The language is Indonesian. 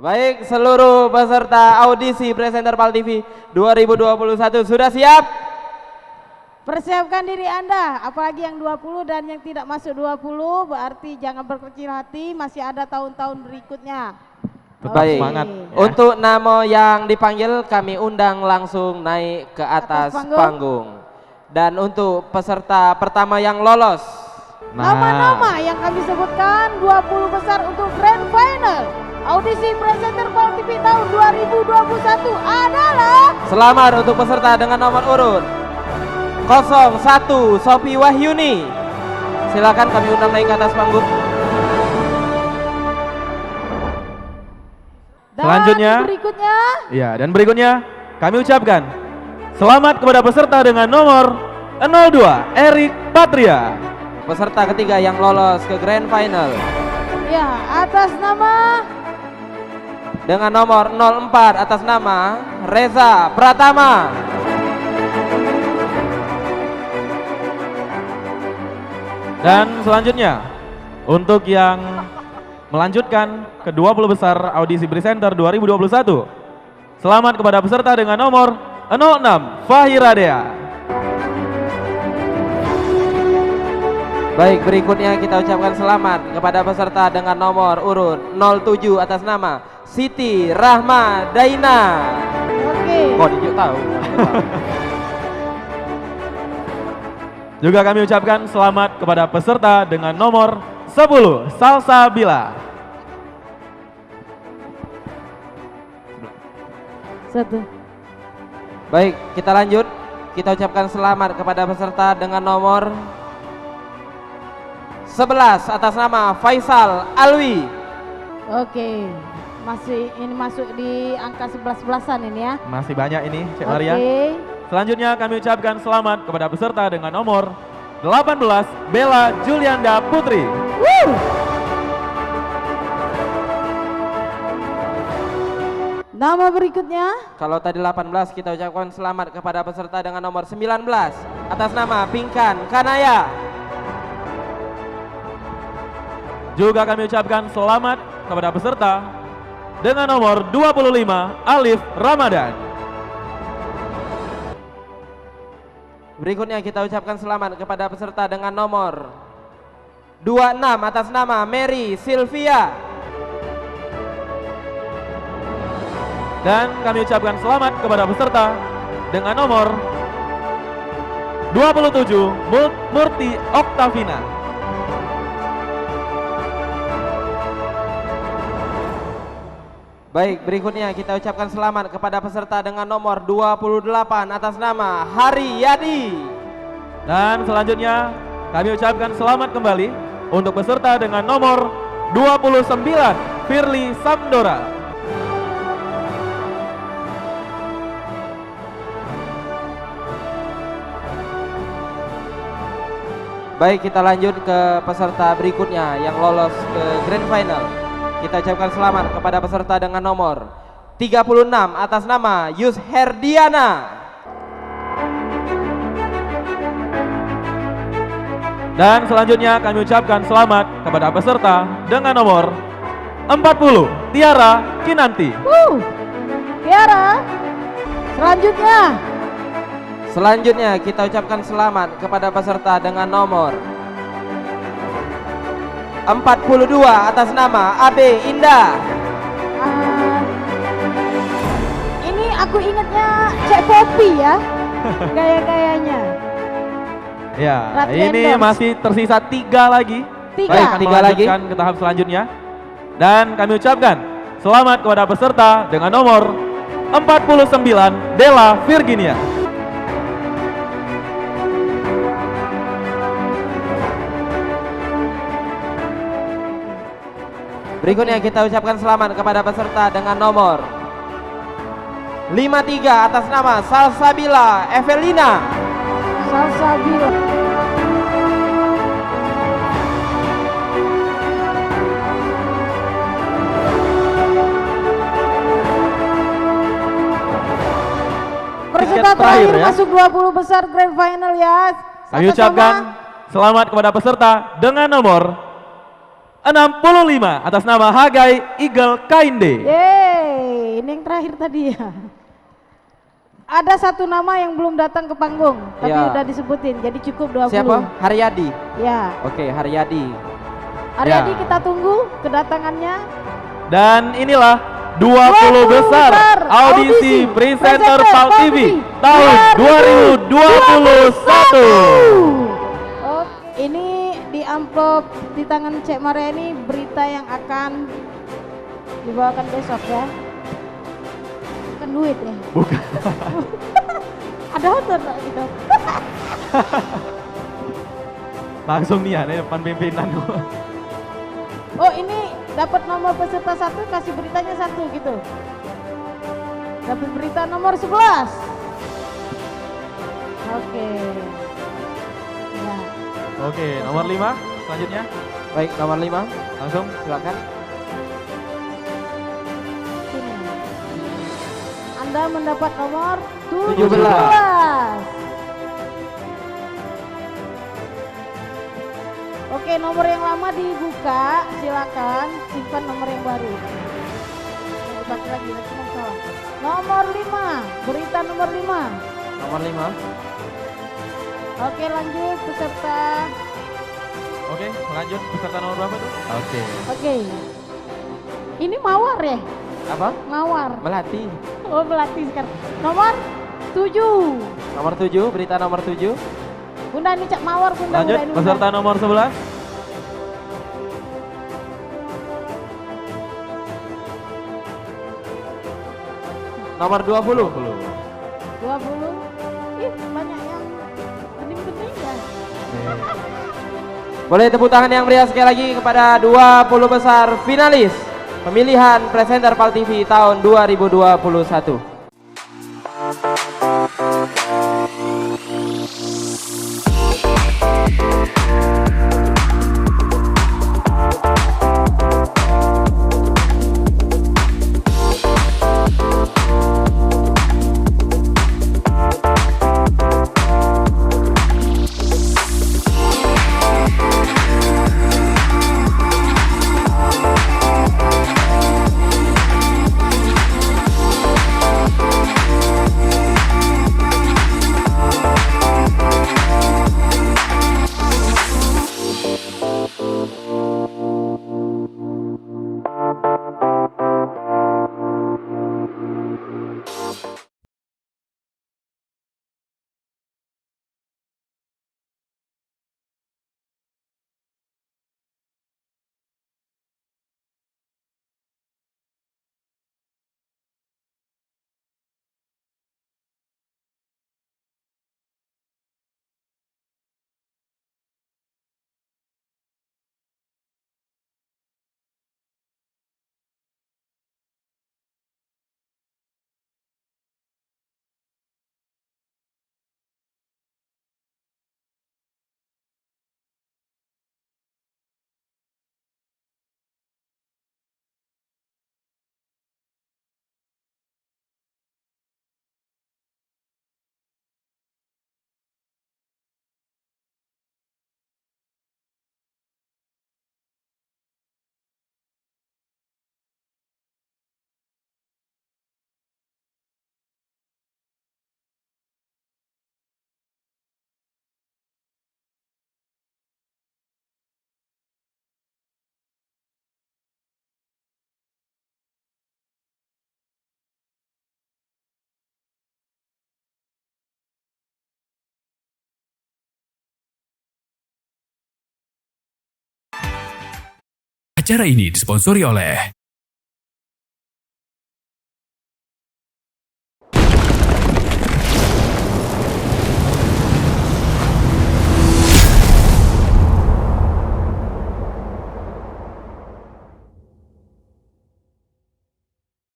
Baik, seluruh peserta audisi presenter PAL TV 2021 sudah siap? Persiapkan diri Anda, apalagi yang 20 dan yang tidak masuk 20, berarti jangan berkecil hati, masih ada tahun-tahun berikutnya. Baik, semangat. Untuk nama yang dipanggil kami undang langsung naik ke atas panggung. Dan untuk peserta pertama yang lolos, nama-nama yang kami sebutkan 20 besar untuk Grand Final audisi presenter PAL TV tahun 2021 adalah. Selamat untuk peserta dengan nomor urut 01 Sophie Wahyuni. Silakan kami undang naik ke atas panggung. Dan selanjutnya, dan berikutnya kami ucapkan selamat kepada peserta dengan nomor 02 Erik Patria. Peserta ketiga yang lolos ke Grand Final. Ya, atas nama dengan nomor 04 atas nama Reza Pratama. Dan selanjutnya untuk yang melanjutkan ke 20 besar audisi presenter 2021. Selamat kepada peserta dengan nomor 06 Fahiradea. Baik, berikutnya kita ucapkan selamat kepada peserta dengan nomor urut 07 atas nama Siti Rahma Daina. Oke. Kok Dijuk tahu? Juga kami ucapkan selamat kepada peserta dengan nomor 10 Salsa Bila. Satu. Baik, kita lanjut. Kita ucapkan selamat kepada peserta dengan nomor 11 atas nama Faisal Alwi. Oke. Ini masuk di angka 11-11an ini ya. Masih banyak ini, Cek Maria. Oke. Selanjutnya kami ucapkan selamat kepada peserta dengan nomor 18 Bella Julianda Putri. Nama berikutnya. Kalau tadi 18, kita ucapkan selamat kepada peserta dengan nomor 19 atas nama Pinkan Kanaya. Juga kami ucapkan selamat kepada peserta dengan nomor 25 Alif Ramadan. Berikutnya kita ucapkan selamat kepada peserta dengan nomor 26 atas nama Mary Sylvia. Dan kami ucapkan selamat kepada peserta dengan nomor 27 Murti Oktavina. Baik, berikutnya kita ucapkan selamat kepada peserta dengan nomor 28 atas nama Hari Yadi. Dan selanjutnya kami ucapkan selamat kembali untuk peserta dengan nomor 29 Firly Samdora. Baik, kita lanjut ke peserta berikutnya yang lolos ke Grand Final. Kita ucapkan selamat kepada peserta dengan nomor 36 atas nama Yus Herdiana. Dan selanjutnya kami ucapkan selamat kepada peserta dengan nomor 40 Tiara Kinanti. Tiara. Selanjutnya kita ucapkan selamat kepada peserta dengan nomor 42 atas nama Abe Indah. Ini aku ingatnya Cek Popi ya. Gaya-gayanya. Ya, Ratu ini endorse. masih tersisa 3 lagi. Tiga. Baik, Tiga lagi. melanjutkan ke tahap selanjutnya. Dan kami ucapkan selamat kepada peserta dengan nomor 49 Della Virginia. Berikutnya kita ucapkan selamat kepada peserta dengan nomor 53 atas nama Salsabila Evelina. Salsabila. Peserta terakhir ya. masuk 20 besar Grand Final ya. Kami ucapkan selamat kepada peserta dengan nomor 65 atas nama Hagai Eagle Kainde. Yeay, ini yang terakhir tadi ya. Ada satu nama yang belum datang ke panggung, tapi Ya. udah disebutin, jadi cukup 20. Siapa? Haryadi. Ya, Oke, Haryadi. Aryadi Ya. kita tunggu kedatangannya. Dan inilah 20 besar audisi presenter PAL TV tahun 2021. Oh, ini di amplop di tangan Cek Maria ini berita yang akan dibawakan besok ya. Bukan duit ya. Bukan. Ada hotel nggak gitu? Langsung nih ya, ini depan pimpinan. Oh ini dapat nomor peserta 1 kasih beritanya 1 gitu. Dapat berita nomor 11. Oke. Ya. Oke, nomor 5 selanjutnya. Baik, nomor 5. Langsung. Silakan. Sini. Anda mendapat nomor 17. 17. Oke, nomor yang lama dibuka, silakan simpan nomor yang baru. Dipakai lagi, nanti salah. Nomor 5, berita nomor 5. Nomor 5. Oke, lanjut peserta. Oke, lanjut peserta nomor berapa tuh? Oke. Oke. Ini mawar ya? Apa? Mawar. Melati. Oh, melatih sekarang. Nomor 7. Nomor 7, berita nomor 7. Bunda ini cak mawar, Bunda. Lanjut Bunda, ini, peserta Bunda. nomor 11. Nomor 20. 20. Ih, banyak yang bening-bening ya. Boleh tepuk tangan yang meriah sekali lagi kepada 20 besar finalis pemilihan presenter PAL TV tahun 2021. Acara ini disponsori oleh